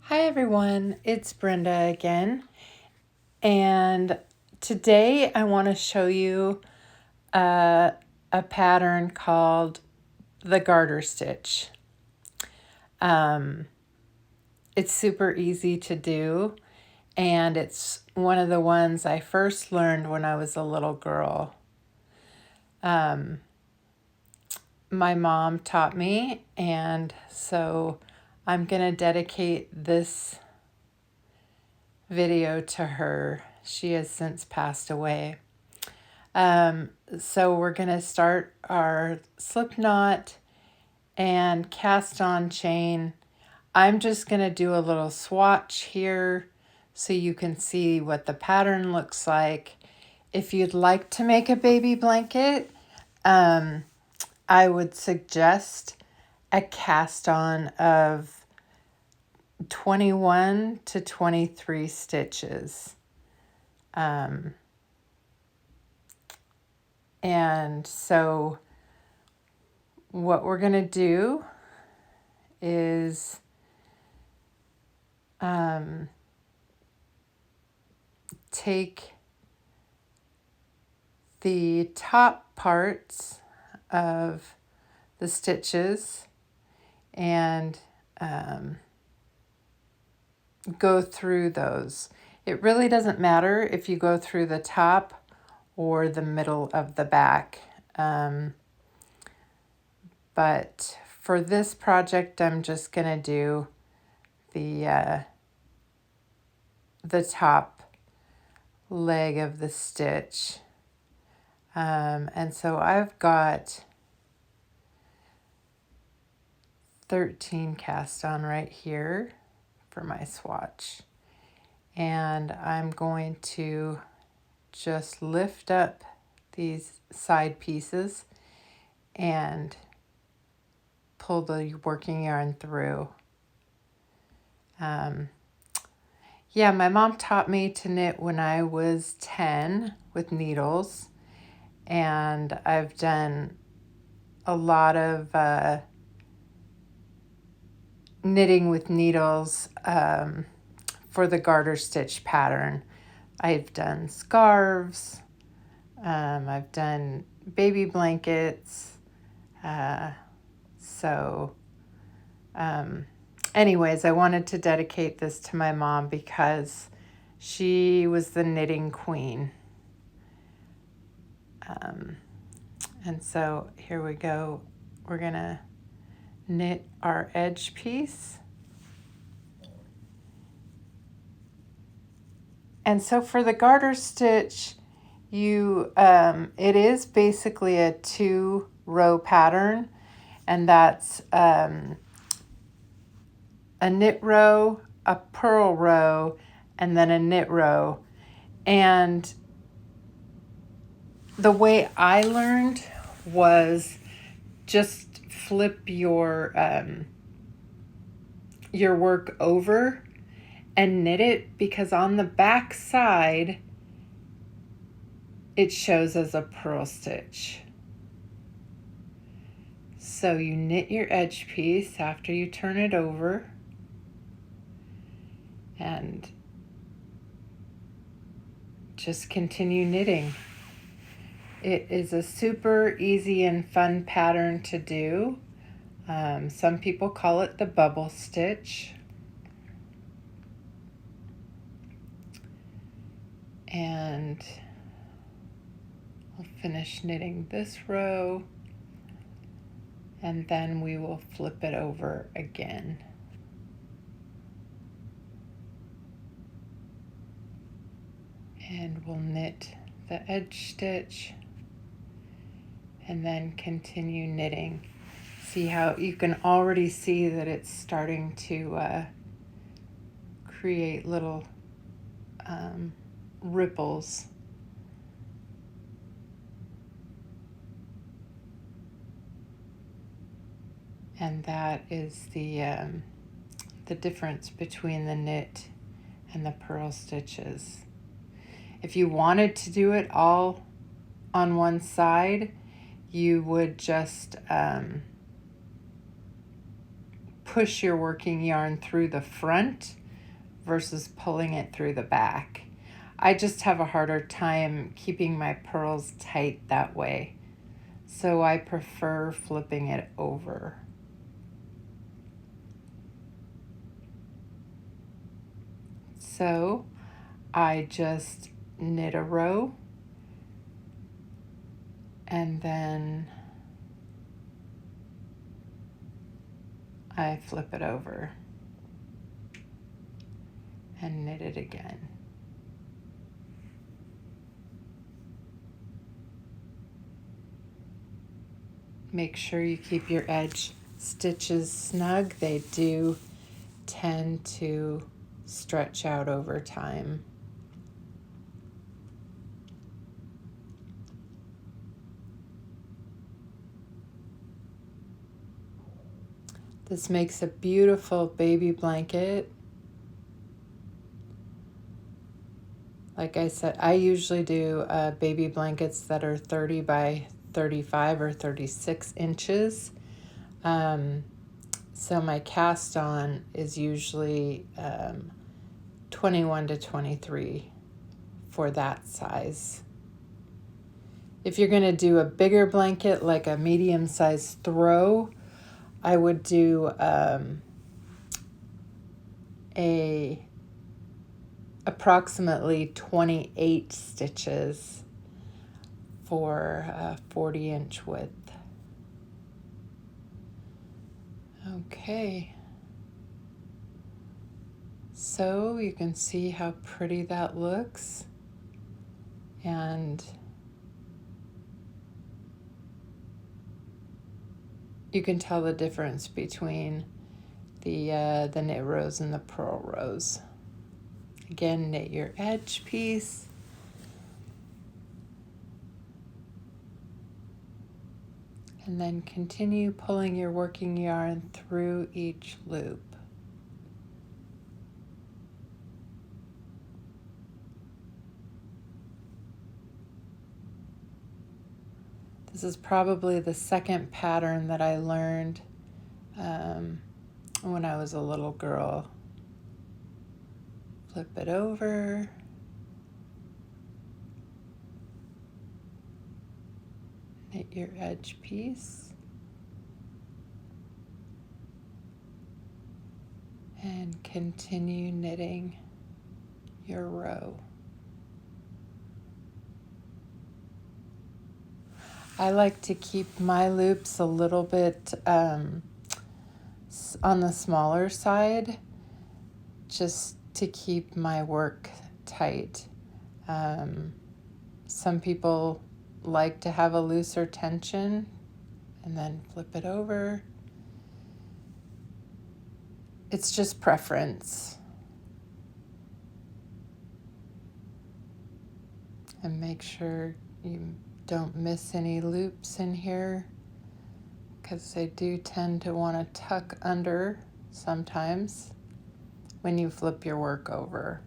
Hi everyone, it's Brenda again, and today I want to show you a pattern called the garter stitch. It's super easy to do, and it's one of the ones I first learned when I was a little girl. My mom taught me, and so I'm going to dedicate this video to her. She has since passed away. So we're going to start our slip knot and cast on chain. I'm just going to do a little swatch here so you can see what the pattern looks like. If you'd like to make a baby blanket, I would suggest a cast on of 21 to 23 stitches. And so what we're going to do is take the top parts of the stitches and go through those. It really doesn't matter if you go through the top or the middle of the back. But for this project, I'm just going to do the top leg of the stitch. And so I've got 13 cast on right here for my swatch. And I'm going to just lift up these side pieces and pull the working yarn through. Yeah, my mom taught me to knit when I was 10 with needles, and I've done a lot of knitting with needles for the garter stitch pattern. I've done scarves, I've done baby blankets, anyways, I wanted to dedicate this to my mom because she was the knitting queen. And so here we go. We're gonna knit our edge piece. And so for the garter stitch, it is basically a 2-row pattern, and that's a knit row, a purl row, and then a knit row. And the way I learned was just flip your work over and knit it, because on the back side it shows as a purl stitch. So you knit your edge piece after you turn it over, and just continue knitting. It is a super easy and fun pattern to do. Some people call it the bubble stitch. And I'll finish knitting this row, and then we will flip it over again. And we'll knit the edge stitch and then continue knitting. See how you can already see that it's starting to create little ripples. And that is the difference between the knit and the purl stitches. If you wanted to do it all on one side, you would just push your working yarn through the front versus pulling it through the back. I just have a harder time keeping my purls tight that way, so I prefer flipping it over. So I just knit a row and then I flip it over and knit it again. Make sure you keep your edge stitches snug. They do tend to stretch out over time. This makes a beautiful baby blanket. Like I said, I usually do baby blankets that are 30 by 35 or 36 inches. So my cast on is usually 21 to 23 for that size. If you're going to do a bigger blanket, like a medium-sized throw, I would do a approximately 28 stitches for a 40-inch width. Okay, so you can see how pretty that looks, and you can tell the difference between the knit rows and the purl rows. Again, knit your edge piece. And then continue pulling your working yarn through each loop. This is probably the second pattern that I learned when I was a little girl. Flip it over. Knit your edge piece. And continue knitting your row. I like to keep my loops a little bit on the smaller side, just to keep my work tight. Some people like to have a looser tension, and then flip it over. It's just preference. And make sure you don't miss any loops in here, because they do tend to want to tuck under sometimes when you flip your work over.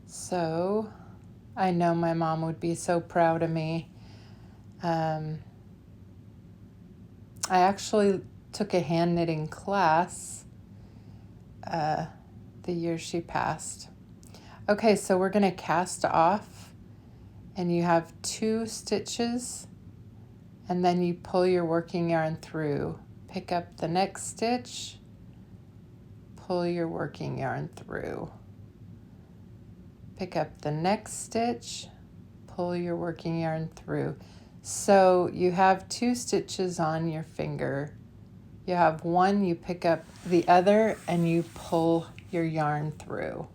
So I know my mom would be so proud of me. I actually took a hand knitting class the year she passed. Okay, so we're going to cast off, and you have 2 stitches, and then you pull your working yarn through. Pick up the next stitch, pull your working yarn through. Pick up the next stitch, pull your working yarn through. So you have 2 stitches on your finger. You have one, you pick up the other, and you pull your yarn through.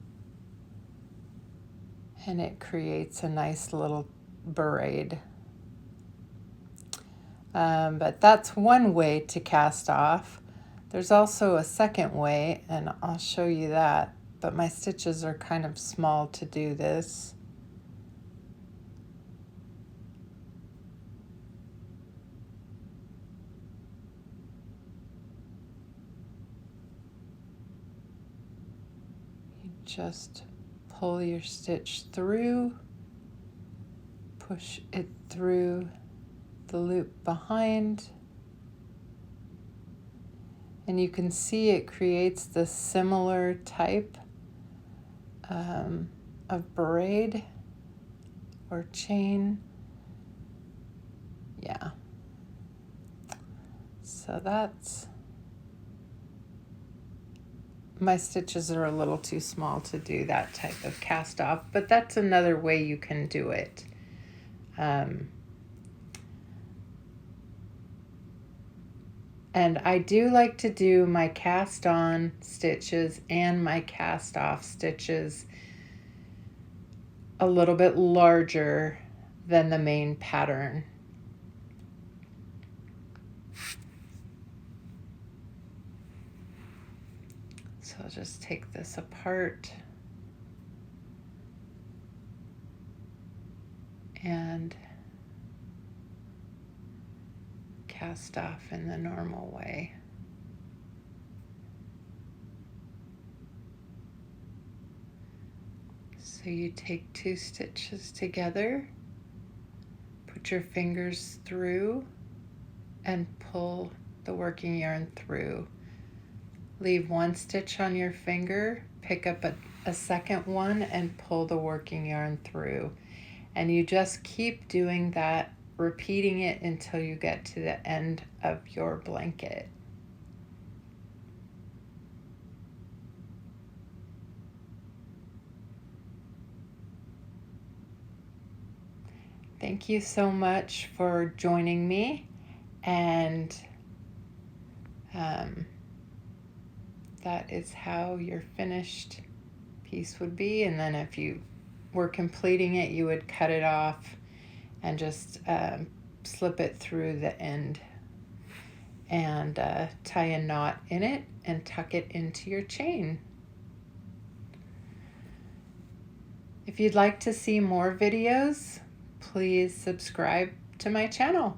And it creates a nice little braid. But that's one way to cast off. There's also a second way, and I'll show you that. But my stitches are kind of small to do this. just pull your stitch through, push it through the loop behind, and you can see it creates the similar type of braid or chain. Yeah. So that's, my stitches are a little too small to do that type of cast off, but that's another way you can do it. And I do like to do my cast on stitches and my cast off stitches a little bit larger than the main pattern. So I'll just take this apart and cast off in the normal way. So you take 2 stitches together, put your fingers through and pull the working yarn through. Leave 1 stitch on your finger, pick up a second one and pull the working yarn through. And you just keep doing that, repeating it until you get to the end of your blanket. Thank you so much for joining me, and that is how your finished piece would be. And then if you were completing it, you would cut it off and just slip it through the end and tie a knot in it and tuck it into your chain. If you'd like to see more videos, please subscribe to my channel.